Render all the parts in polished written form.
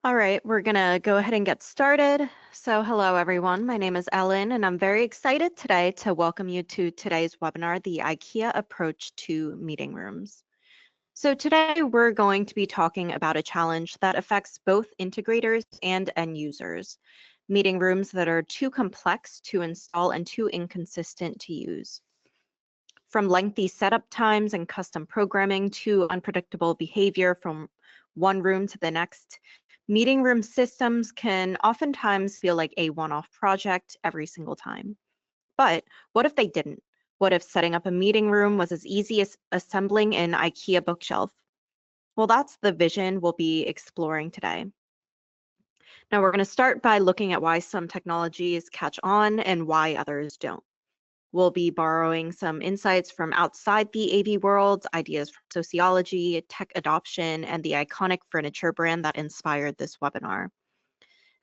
All right, we're gonna go ahead and get started. So hello everyone, my name is Ellen and I'm very excited today to welcome you to today's webinar, the IKEA approach to meeting rooms. So today we're going to be talking about a challenge that affects both integrators and end users, meeting rooms that are too complex to install and too inconsistent to use. From lengthy setup times and custom programming to unpredictable behavior from one room to the next, meeting room systems can oftentimes feel like a one-off project every single time. But what if they didn't? What if setting up a meeting room was as easy as assembling an IKEA bookshelf? Well, that's the vision we'll be exploring today. Now, we're going to start by looking at why some technologies catch on and why others don't. We'll be borrowing some insights from outside the AV world, ideas from sociology, tech adoption, and the iconic furniture brand that inspired this webinar.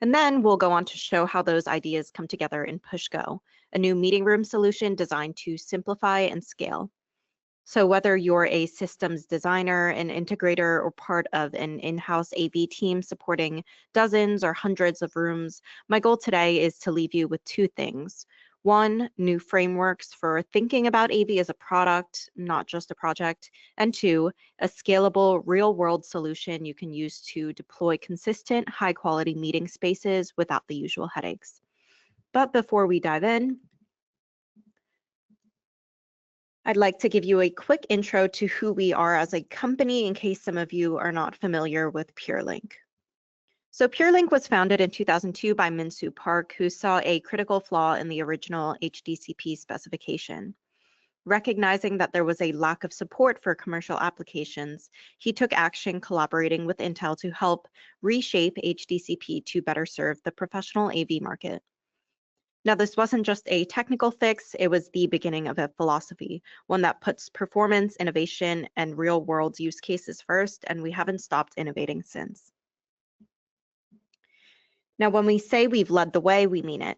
And then we'll go on to show how those ideas come together in PushGo, a new meeting room solution designed to simplify and scale. So whether you're a systems designer, an integrator, or part of an in-house AV team supporting dozens or hundreds of rooms, my goal today is to leave you with two things. One, new frameworks for thinking about AV as a product, not just a project. And two, a scalable real-world solution you can use to deploy consistent, high-quality meeting spaces without the usual headaches. But before we dive in, I'd like to give you a quick intro to who we are as a company in case some of you are not familiar with PureLink. So PureLink was founded in 2002 by Min-Soo Park, who saw a critical flaw in the original HDCP specification. Recognizing that there was a lack of support for commercial applications, he took action collaborating with Intel to help reshape HDCP to better serve the professional AV market. Now, this wasn't just a technical fix, it was the beginning of a philosophy, one that puts performance, innovation, and real-world use cases first, and we haven't stopped innovating since. Now, when we say we've led the way, we mean it.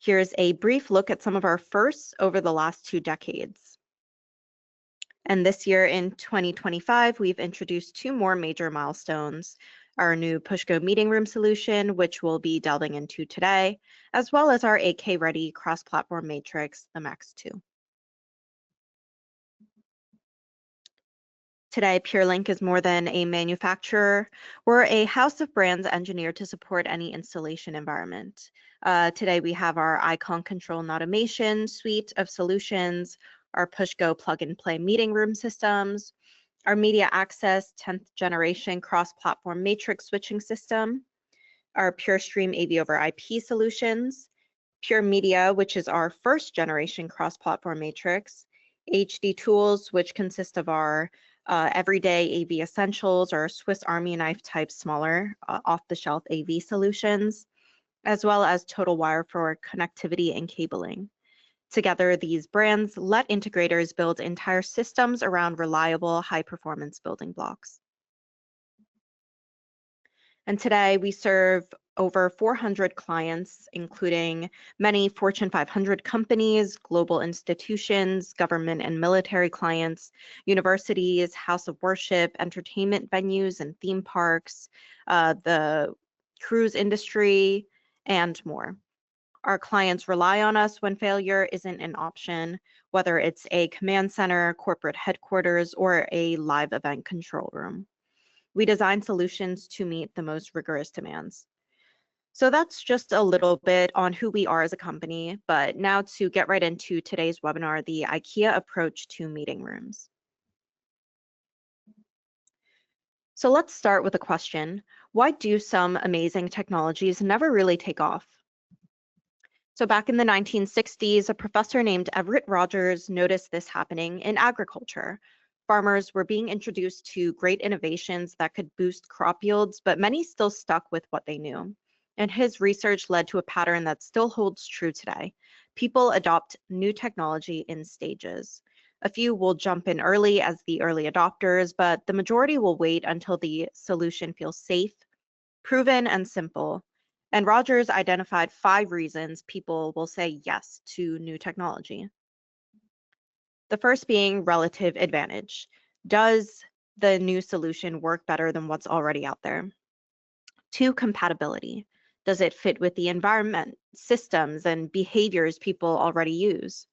Here's a brief look at some of our firsts over the last 2 decades. And this year in 2025, we've introduced 2 more major milestones. Our new PushGo meeting room solution, which we'll be delving into today, as well as our AK-ready cross-platform matrix, the Max 2. Today, PureLink is more than a manufacturer. We're a house of brands engineered to support any installation environment. Today, we have our Icon Control and Automation suite of solutions, our PushGo plug-and-play meeting room systems, our Media Access 10th generation cross-platform matrix switching system, our PureStream AV over IP solutions, Pure Media, which is our first generation cross-platform matrix, HD Tools, which consist of our everyday AV essentials or Swiss Army knife type smaller off-the-shelf AV solutions, as well as Total Wire for connectivity and cabling. Together, these brands let integrators build entire systems around reliable, high-performance building blocks. And today we serve over 400 clients, including many Fortune 500 companies, global institutions, government and military clients, universities, house of worship, entertainment venues and theme parks, the cruise industry, and more. Our clients rely on us when failure isn't an option, whether it's a command center, corporate headquarters, or a live event control room. We design solutions to meet the most rigorous demands. So that's just a little bit on who we are as a company, but now to get right into today's webinar, the IKEA approach to meeting rooms. So let's start with a question. Why do some amazing technologies never really take off? So back in the 1960s, a professor named Everett Rogers noticed this happening in agriculture. Farmers were being introduced to great innovations that could boost crop yields, but many still stuck with what they knew. And his research led to a pattern that still holds true today. People adopt new technology in stages. A few will jump in early as the early adopters, but the majority will wait until the solution feels safe, proven, and simple. And Rogers identified 5 reasons people will say yes to new technology. The first being relative advantage. Does the new solution work better than what's already out there? 2, compatibility. Does it fit with the environment, systems, and behaviors people already use?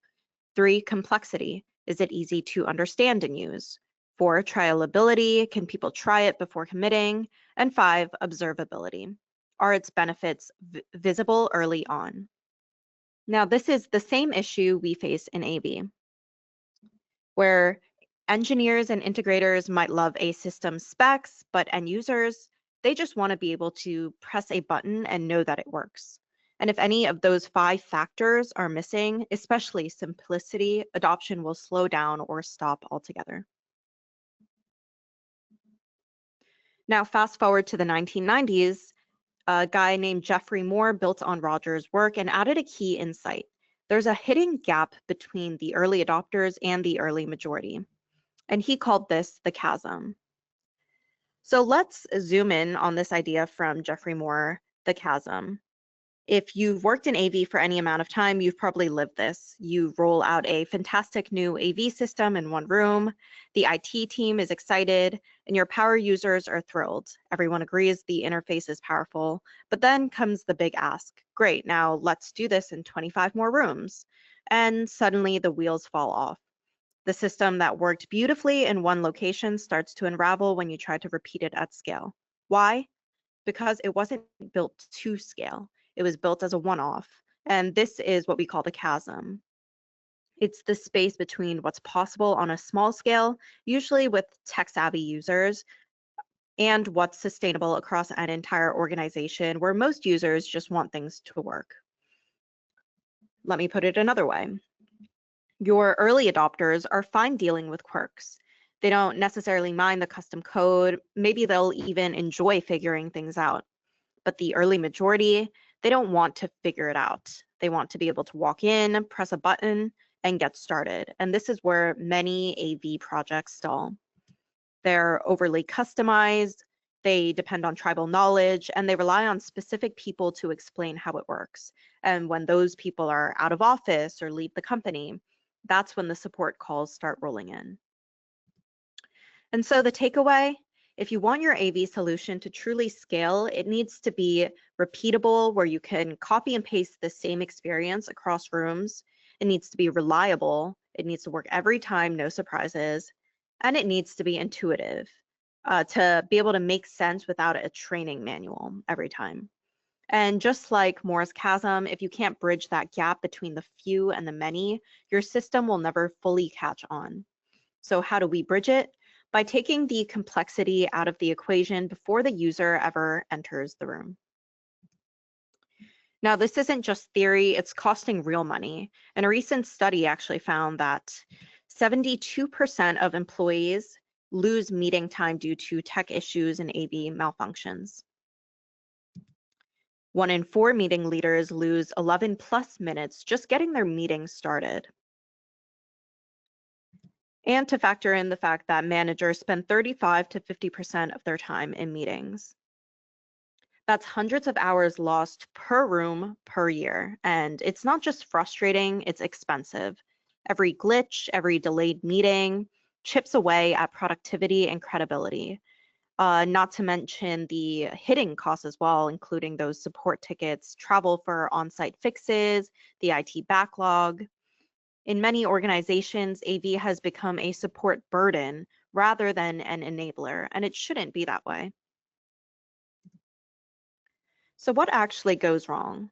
3, complexity. Is it easy to understand and use? 4, trialability. Can people try it before committing? And 5, observability. Are its benefits visible early on? Now, this is the same issue we face in AV, where engineers and integrators might love a system specs, but end users, they just want to be able to press a button and know that it works. And if any of those 5 factors are missing, especially simplicity, adoption will slow down or stop altogether. Now, fast forward to the 1990s, a guy named Geoffrey Moore built on Rogers' work and added a key insight. There's a hidden gap between the early adopters and the early majority, and he called this the chasm. So let's zoom in on this idea from Geoffrey Moore, the chasm. If you've worked in AV for any amount of time, you've probably lived this. You roll out a fantastic new AV system in one room, the IT team is excited, and your power users are thrilled. Everyone agrees the interface is powerful, but then comes the big ask. Great, now let's do this in 25 more rooms. And suddenly the wheels fall off. The system that worked beautifully in one location starts to unravel when you try to repeat it at scale. Why? Because it wasn't built to scale. It was built as a one-off. And this is what we call the chasm. It's the space between what's possible on a small scale, usually with tech-savvy users, and what's sustainable across an entire organization where most users just want things to work. Let me put it another way. Your early adopters are fine dealing with quirks. They don't necessarily mind the custom code. Maybe they'll even enjoy figuring things out. But the early majority, they don't want to figure it out. They want to be able to walk in, press a button, and get started. And this is where many AV projects stall. They're overly customized, they depend on tribal knowledge, and they rely on specific people to explain how it works. And when those people are out of office or leave the company, that's when the support calls start rolling in. And so the takeaway, if you want your AV solution to truly scale, it needs to be repeatable, where you can copy and paste the same experience across rooms. It needs to be reliable. It needs to work every time, no surprises. And it needs to be intuitive to be able to make sense without a training manual every time. And just like Moore's chasm, if you can't bridge that gap between the few and the many, your system will never fully catch on. So how do we bridge it? By taking the complexity out of the equation before the user ever enters the room. Now, this isn't just theory, it's costing real money. And a recent study actually found that 72% of employees lose meeting time due to tech issues and AV malfunctions. 1 in 4 meeting leaders lose 11 plus minutes just getting their meeting started. And to factor in the fact that managers spend 35 to 50% of their time in meetings. That's hundreds of hours lost per room per year. And it's not just frustrating, it's expensive. Every glitch, every delayed meeting chips away at productivity and credibility. Not to mention the hidden costs as well, including those support tickets, travel for on-site fixes, the IT backlog. In many organizations, AV has become a support burden rather than an enabler, and it shouldn't be that way. So what actually goes wrong?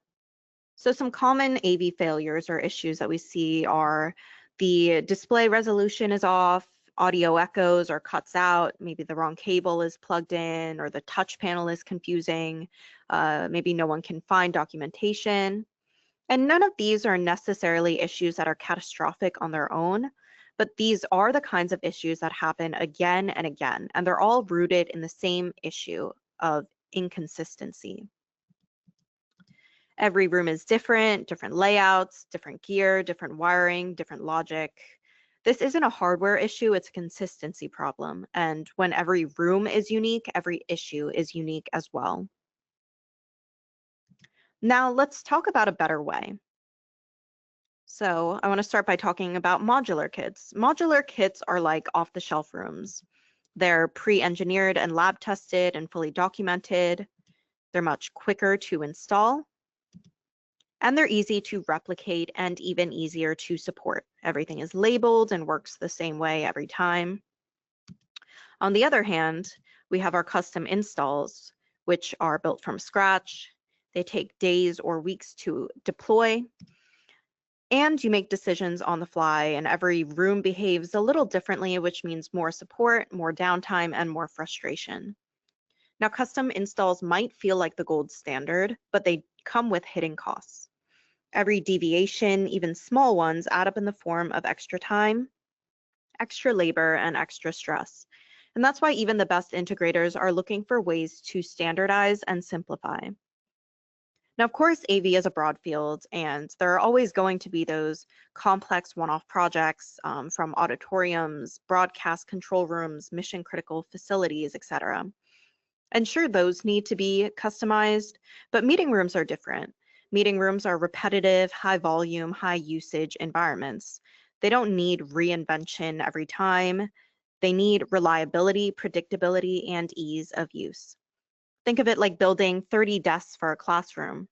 So some common AV failures or issues that we see are the display resolution is off, audio echoes or cuts out, maybe the wrong cable is plugged in, or the touch panel is confusing, maybe no one can find documentation. And none of these are necessarily issues that are catastrophic on their own, but these are the kinds of issues that happen again and again, and they're all rooted in the same issue of inconsistency. Every room is different, different layouts, different gear, different wiring, different logic. This isn't a hardware issue, it's a consistency problem. And when every room is unique, every issue is unique as well. Now let's talk about a better way. So I want to start by talking about modular kits. Modular kits are like off-the-shelf rooms. They're pre-engineered and lab tested and fully documented. They're much quicker to install, and they're easy to replicate and even easier to support. Everything is labeled and works the same way every time. On the other hand, we have our custom installs, which are built from scratch. They take days or weeks to deploy, and you make decisions on the fly, and every room behaves a little differently, which means more support, more downtime, and more frustration. Now, custom installs might feel like the gold standard, but they come with hidden costs. Every deviation, even small ones, add up in the form of extra time, extra labor, and extra stress. And that's why even the best integrators are looking for ways to standardize and simplify. Now, of course, AV is a broad field, and there are always going to be those complex one-off projects from auditoriums, broadcast control rooms, mission-critical facilities, etc. And sure, those need to be customized, but meeting rooms are different. Meeting rooms are repetitive, high volume, high usage environments. They don't need reinvention every time. They need reliability, predictability, and ease of use. Think of it like building 30 desks for a classroom.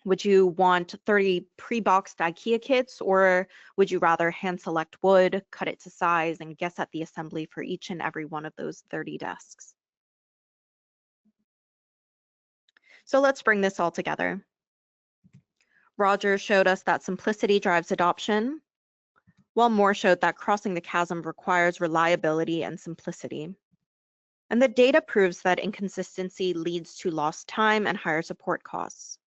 Would you want 30 pre-boxed IKEA kits, or would you rather hand select wood, cut it to size, and guess at the assembly for each and every one of those 30 desks? So let's bring this all together. Roger showed us that simplicity drives adoption, while Moore showed that crossing the chasm requires reliability and simplicity. And the data proves that inconsistency leads to lost time and higher support costs.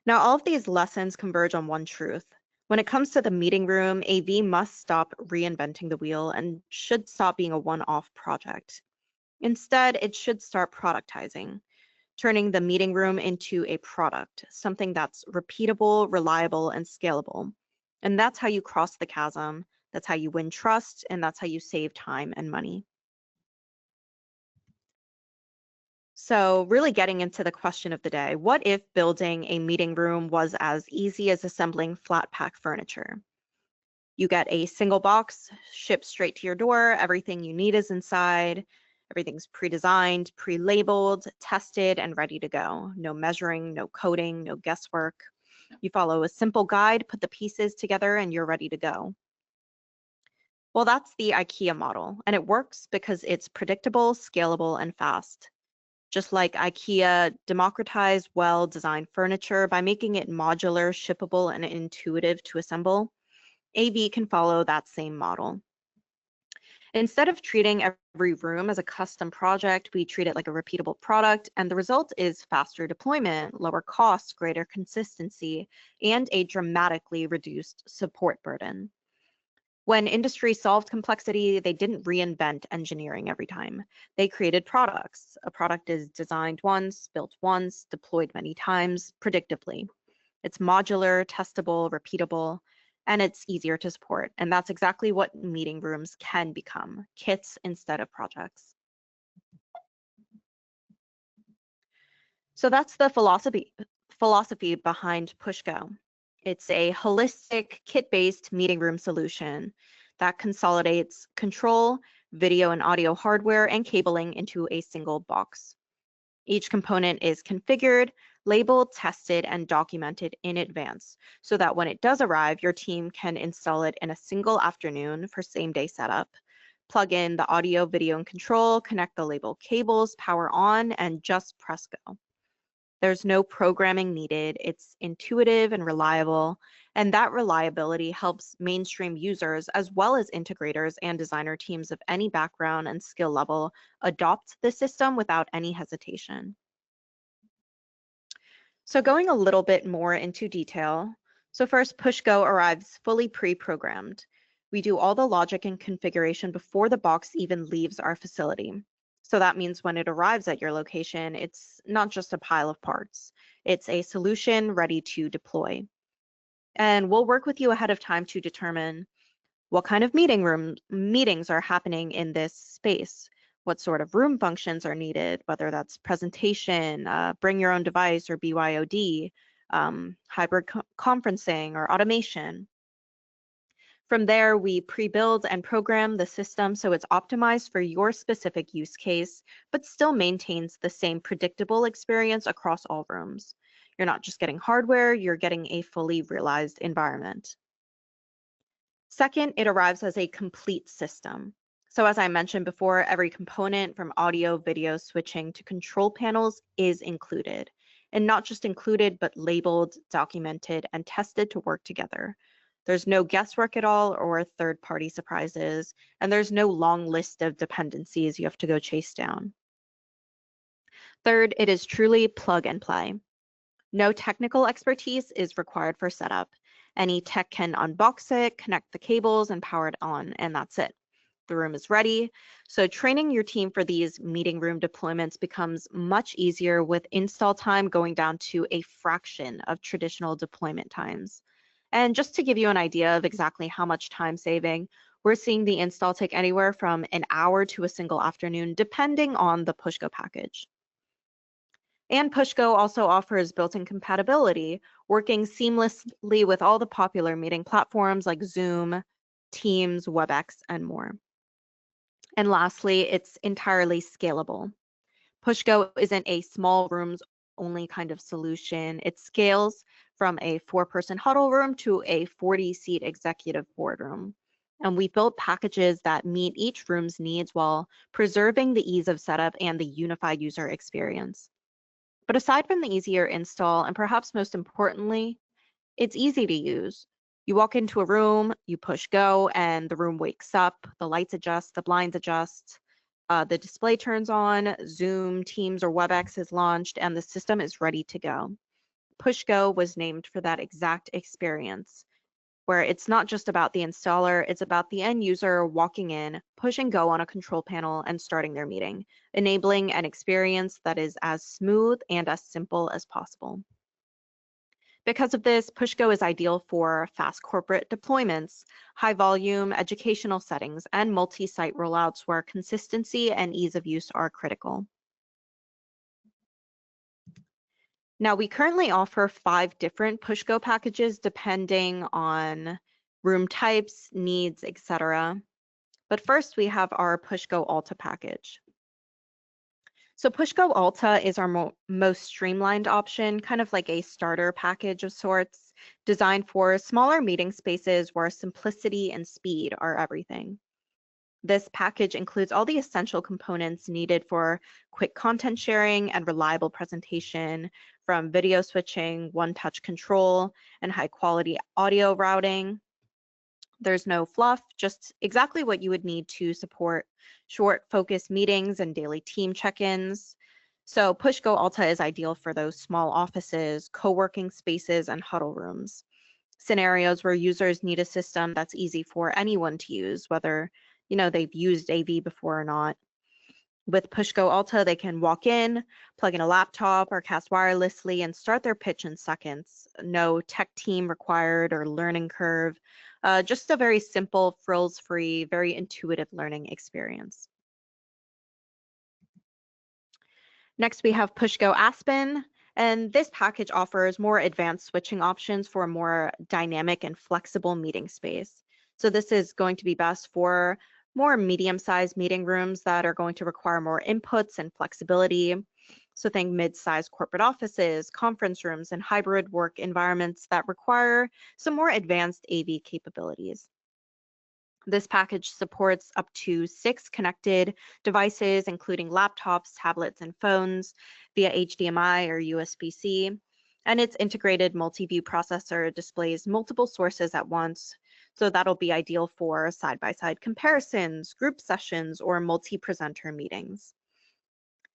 Now, all of these lessons converge on one truth. When it comes to the meeting room, AV must stop reinventing the wheel and should stop being a one-off project. Instead, it should start productizing, turning the meeting room into a product, something that's repeatable, reliable, and scalable. And that's how you cross the chasm, that's how you win trust, and that's how you save time and money. So really getting into the question of the day, what if building a meeting room was as easy as assembling flat pack furniture? You get a single box, shipped straight to your door, everything you need is inside, everything's pre-designed, pre-labeled, tested, and ready to go. No measuring, no coding, no guesswork. You follow a simple guide, put the pieces together, and you're ready to go. Well, that's the IKEA model, and it works because it's predictable, scalable, and fast. Just like IKEA democratized well-designed furniture by making it modular, shippable, and intuitive to assemble, AV can follow that same model. Instead of treating every room as a custom project, we treat it like a repeatable product, and the result is faster deployment, lower costs, greater consistency, and a dramatically reduced support burden. When industry solved complexity, they didn't reinvent engineering every time. They created products. A product is designed once, built once, deployed many times, predictably. It's modular, testable, repeatable, and it's easier to support. And that's exactly what meeting rooms can become, kits instead of projects. So that's the philosophy behind PushGo. It's a holistic, kit-based meeting room solution that consolidates control, video and audio hardware, and cabling into a single box. Each component is configured, labeled, tested, and documented in advance so that when it does arrive, your team can install it in a single afternoon for same-day setup. Plug in the audio, video, and control, connect the label cables, power on, and just press go. There's no programming needed. It's intuitive and reliable, and that reliability helps mainstream users as well as integrators and designer teams of any background and skill level adopt the system without any hesitation. So going a little bit more into detail. So first, PushGo arrives fully pre-programmed. We do all the logic and configuration before the box even leaves our facility. So that means when it arrives at your location, it's not just a pile of parts. It's a solution ready to deploy. And we'll work with you ahead of time to determine what kind of meetings are happening in this space, what sort of room functions are needed, whether that's presentation, bring your own device or BYOD, hybrid conferencing or automation. From there, we pre-build and program the system so it's optimized for your specific use case, but still maintains the same predictable experience across all rooms. You're not just getting hardware, you're getting a fully realized environment. Second, it arrives as a complete system. So as I mentioned before, every component from audio, video, switching to control panels is included. And not just included, but labeled, documented, and tested to work together. There's no guesswork at all or third-party surprises, and there's no long list of dependencies you have to go chase down. Third, it is truly plug and play. No technical expertise is required for setup. Any tech can unbox it, connect the cables, and power it on, and that's it. The room is ready. So training your team for these meeting room deployments becomes much easier with install time going down to a fraction of traditional deployment times. And just to give you an idea of exactly how much time saving, we're seeing the install take anywhere from an hour to a single afternoon, depending on the PushGo package. And PushGo also offers built-in compatibility, working seamlessly with all the popular meeting platforms like Zoom, Teams, WebEx, and more. And lastly, it's entirely scalable. PushGo isn't a small rooms only kind of solution. It scales from a 4-person huddle room to a 40-seat executive boardroom. And we built packages that meet each room's needs while preserving the ease of setup and the unified user experience. But aside from the easier install, and perhaps most importantly, it's easy to use. You walk into a room, you push go, and the room wakes up, the lights adjust, the blinds adjust, the display turns on, Zoom, Teams, or WebEx is launched, and the system is ready to go. PushGo was named for that exact experience, where it's not just about the installer, it's about the end user walking in, pushing go on a control panel, and starting their meeting, enabling an experience that is as smooth and as simple as possible. Because of this, PushGo is ideal for fast corporate deployments, high volume educational settings, and multi-site rollouts where consistency and ease of use are critical. Now, we currently offer 5 different PushGo packages depending on room types, needs, etc. But first, we have our PushGo Alta package. So PushGo Alta is our most streamlined option, kind of like a starter package of sorts, designed for smaller meeting spaces where simplicity and speed are everything. This package includes all the essential components needed for quick content sharing and reliable presentation, from video switching, one-touch control, and high-quality audio routing. There's no fluff, just exactly what you would need to support short, focused meetings and daily team check-ins. So PushGo Alta is ideal for those small offices, co-working spaces, and huddle rooms. Scenarios where users need a system that's easy for anyone to use, whether they've used AV before or not. With PushGo Alta, they can walk in, plug in a laptop or cast wirelessly, and start their pitch in seconds. No tech team required or learning curve. Just a very simple, frills-free, very intuitive learning experience. Next, we have PushGo Aspen, and this package offers more advanced switching options for a more dynamic and flexible meeting space. So this is going to be best for more medium-sized meeting rooms that are going to require more inputs and flexibility. So think mid-sized corporate offices, conference rooms, and hybrid work environments that require some more advanced AV capabilities. This package supports up to 6 connected devices, including laptops, tablets, and phones via HDMI or USB-C. And its integrated multi-view processor displays multiple sources at once. So that'll be ideal for side-by-side comparisons, group sessions, or multi-presenter meetings.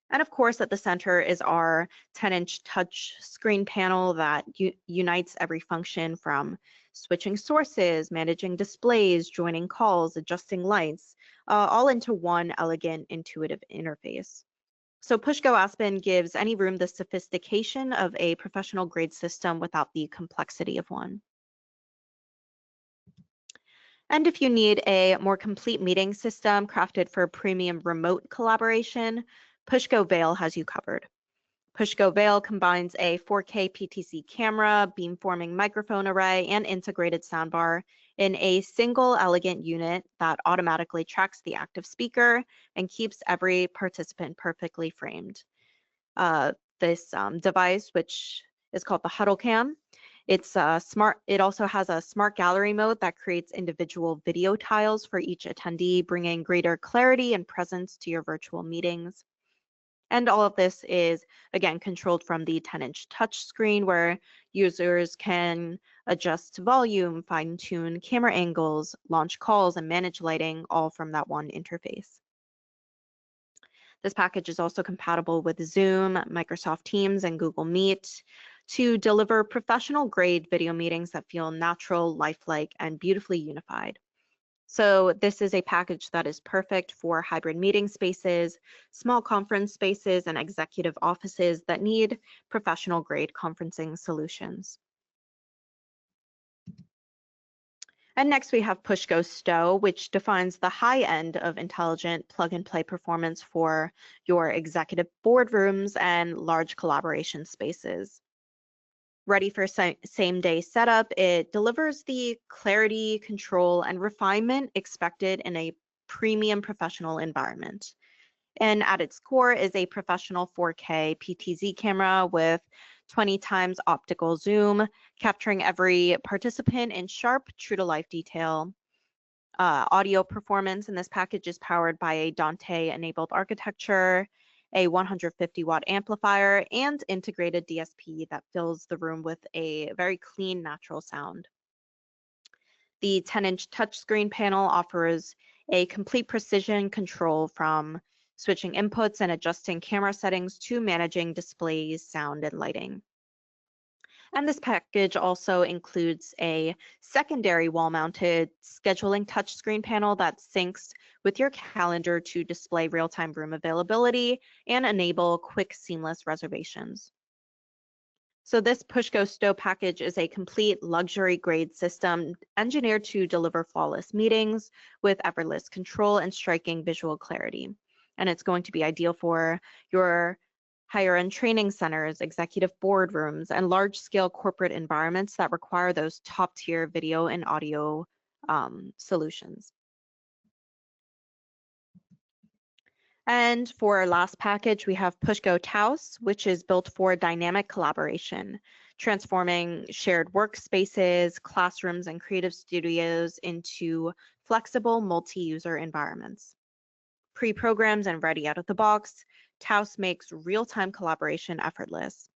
And of course, at the center is our 10-inch touch screen panel that unites every function from switching sources, managing displays, joining calls, adjusting lights, all into one elegant, intuitive interface. So PushGo Aspen gives any room the sophistication of a professional grade system without the complexity of one. And if you need a more complete meeting system crafted for premium remote collaboration, PushGo Veil has you covered. PushGo Veil combines a 4K PTC camera, beamforming microphone array, and integrated soundbar in a single elegant unit that automatically tracks the active speaker and keeps every participant perfectly framed. This device, which is called the Huddle Cam, it's smart. It also has a smart gallery mode that creates individual video tiles for each attendee, bringing greater clarity and presence to your virtual meetings. And all of this is, again, controlled from the 10-inch touchscreen where users can adjust volume, fine-tune camera angles, launch calls, and manage lighting all from that one interface. This package is also compatible with Zoom, Microsoft Teams, and Google Meet to deliver professional-grade video meetings that feel natural, lifelike, and beautifully unified. So this is a package that is perfect for hybrid meeting spaces, small conference spaces, and executive offices that need professional-grade conferencing solutions. And next we have PushGo Stow, which defines the high end of intelligent plug-and-play performance for your executive boardrooms and large collaboration spaces. Ready for same-day setup, it delivers the clarity, control, and refinement expected in a premium professional environment. And at its core is a professional 4K PTZ camera with 20 times optical zoom, capturing every participant in sharp, true-to-life detail. Audio performance in this package is powered by a Dante-enabled architecture, a 150-watt amplifier, and integrated DSP that fills the room with a very clean, natural sound. The 10-inch touchscreen panel offers a complete precision control from switching inputs and adjusting camera settings to managing displays, sound, and lighting. And this package also includes a secondary wall-mounted scheduling touchscreen panel that syncs with your calendar to display real-time room availability and enable quick, seamless reservations. So this PushGo Stow package is a complete luxury grade system engineered to deliver flawless meetings with effortless control and striking visual clarity. And it's going to be ideal for your higher end training centers, executive boardrooms, and large scale corporate environments that require those top tier video and audio solutions. And for our last package, we have PushGo Taos, which is built for dynamic collaboration, transforming shared workspaces, classrooms, and creative studios into flexible multi-user environments. Pre-programmed and ready out of the box, Taos makes real-time collaboration effortless.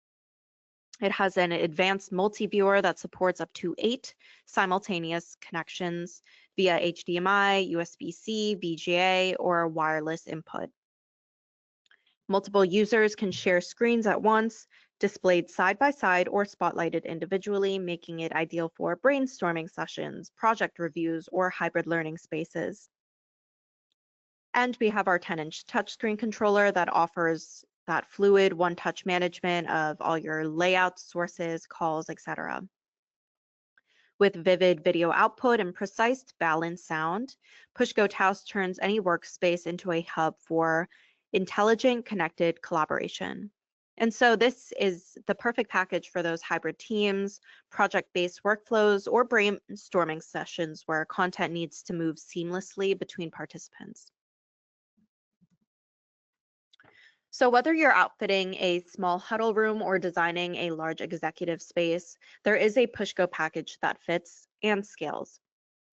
It has an advanced multi-viewer that supports up to 8 simultaneous connections via HDMI, USB-C, VGA, or wireless input. Multiple users can share screens at once, displayed side by side or spotlighted individually, making it ideal for brainstorming sessions, project reviews, or hybrid learning spaces. And we have our 10-inch touchscreen controller that offers that fluid one-touch management of all your layouts, sources, calls, etc. With vivid video output and precise balanced sound, PushGo Taos turns any workspace into a hub for intelligent, connected collaboration. And so this is the perfect package for those hybrid teams, project-based workflows, or brainstorming sessions where content needs to move seamlessly between participants. So whether you're outfitting a small huddle room or designing a large executive space, there is a PushGo package that fits and scales.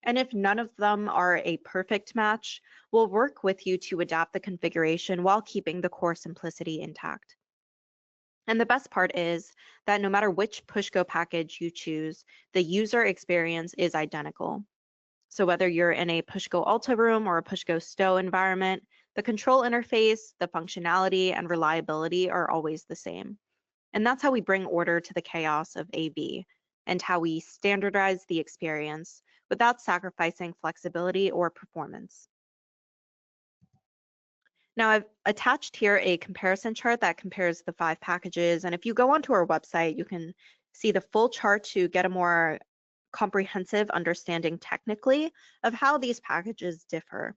And if none of them are a perfect match, we'll work with you to adapt the configuration while keeping the core simplicity intact. And the best part is that no matter which PushGo package you choose, the user experience is identical. So whether you're in a PushGo Alta room or a PushGo Stow environment, the control interface, the functionality, and reliability are always the same. And that's how we bring order to the chaos of AV and how we standardize the experience without sacrificing flexibility or performance. Now I've attached here a comparison chart that compares the 5 packages. And if you go onto our website, you can see the full chart to get a more comprehensive understanding technically of how these packages differ.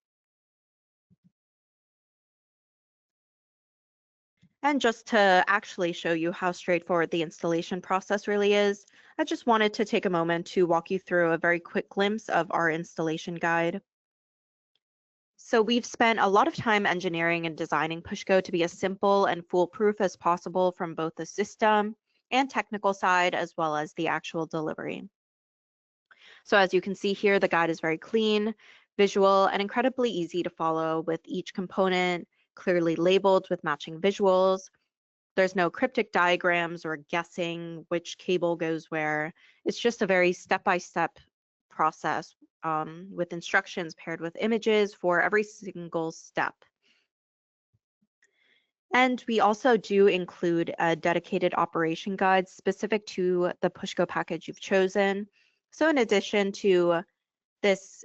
And just to actually show you how straightforward the installation process really is, I just wanted to take a moment to walk you through a very quick glimpse of our installation guide. So we've spent a lot of time engineering and designing PushGo to be as simple and foolproof as possible from both the system and technical side, as well as the actual delivery. So as you can see here, the guide is very clean, visual, and incredibly easy to follow, with each component clearly labeled with matching visuals. There's no cryptic diagrams or guessing which cable goes where. It's just a very step-by-step process with instructions paired with images for every single step. And we also do include a dedicated operation guide specific to the PushGo package you've chosen. So in addition to this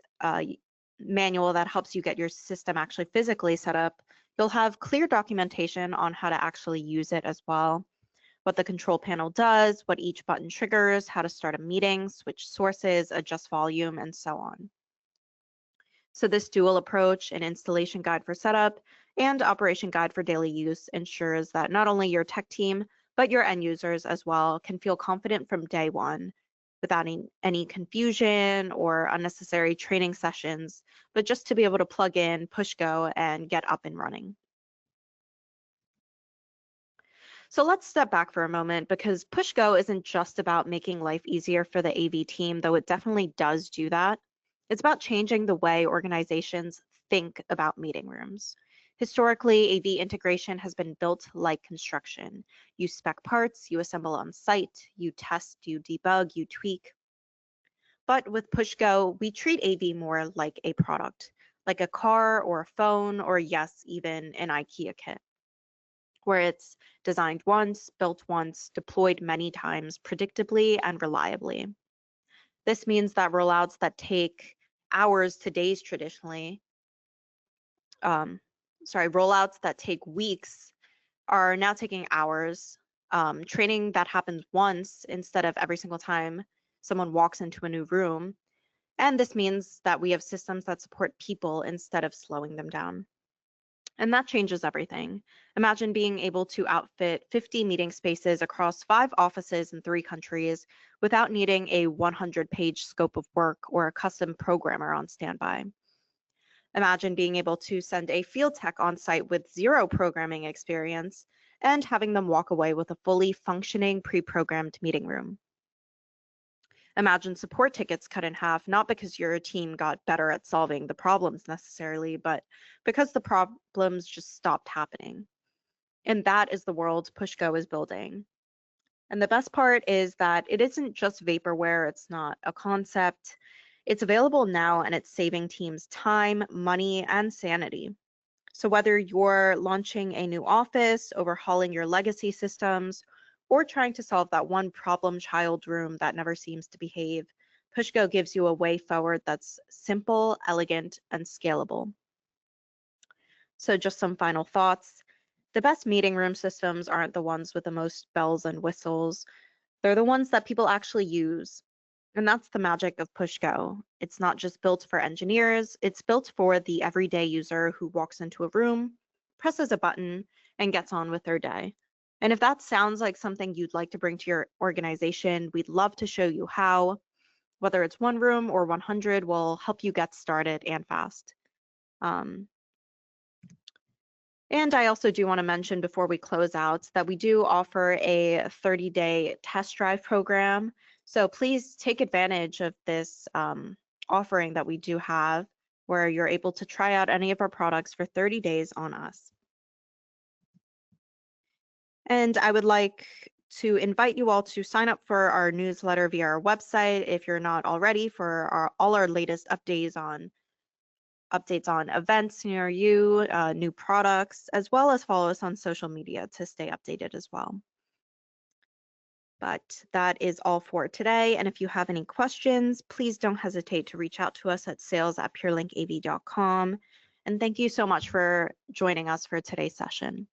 manual that helps you get your system actually physically set up, you'll have clear documentation on how to actually use it as well. What the control panel does, what each button triggers, how to start a meeting, switch sources, adjust volume, and so on. So this dual approach, an installation guide for setup and operation guide for daily use, ensures that not only your tech team, but your end users as well can feel confident from day one without any confusion or unnecessary training sessions, but just to be able to plug in, push go, and get up and running. So let's step back for a moment, because PushGo isn't just about making life easier for the AV team, though it definitely does do that. It's about changing the way organizations think about meeting rooms. Historically, AV integration has been built like construction. You spec parts, you assemble on site, you test, you debug, you tweak. But with PushGo, we treat AV more like a product, like a car or a phone, or yes, even an IKEA kit, where it's designed once, built once, deployed many times, predictably and reliably. This means that rollouts that take hours to days traditionally, rollouts that take weeks are now taking hours. Training that happens once instead of every single time someone walks into a new room. And this means that we have systems that support people instead of slowing them down. And that changes everything. Imagine being able to outfit 50 meeting spaces across 5 offices in 3 countries without needing a 100-page scope of work or a custom programmer on standby. Imagine being able to send a field tech on site with 0 programming experience and having them walk away with a fully functioning pre-programmed meeting room. Imagine support tickets cut in half, not because your team got better at solving the problems necessarily, but because the problems just stopped happening. And that is the world PushGo is building. And the best part is that it isn't just vaporware, it's not a concept. It's available now, and it's saving teams time, money, and sanity. So whether you're launching a new office, overhauling your legacy systems, or trying to solve that one problem child room that never seems to behave, PushGo gives you a way forward that's simple, elegant, and scalable. So just some final thoughts. The best meeting room systems aren't the ones with the most bells and whistles. They're the ones that people actually use. And that's the magic of PushGo. It's not just built for engineers, it's built for the everyday user who walks into a room, presses a button, and gets on with their day. And if that sounds like something you'd like to bring to your organization, we'd love to show you how. Whether it's 1 room or 100, we'll help you get started and fast. And I also do want to mention before we close out that we do offer a 30-day test drive program. So please take advantage of this offering that we do have, where you're able to try out any of our products for 30 days on us. And I would like to invite you all to sign up for our newsletter via our website if you're not already, for all our latest updates on events near you, new products, as well as follow us on social media to stay updated as well. But that is all for today. And if you have any questions, please don't hesitate to reach out to us at sales@purelink.av.com. And thank you so much for joining us for today's session.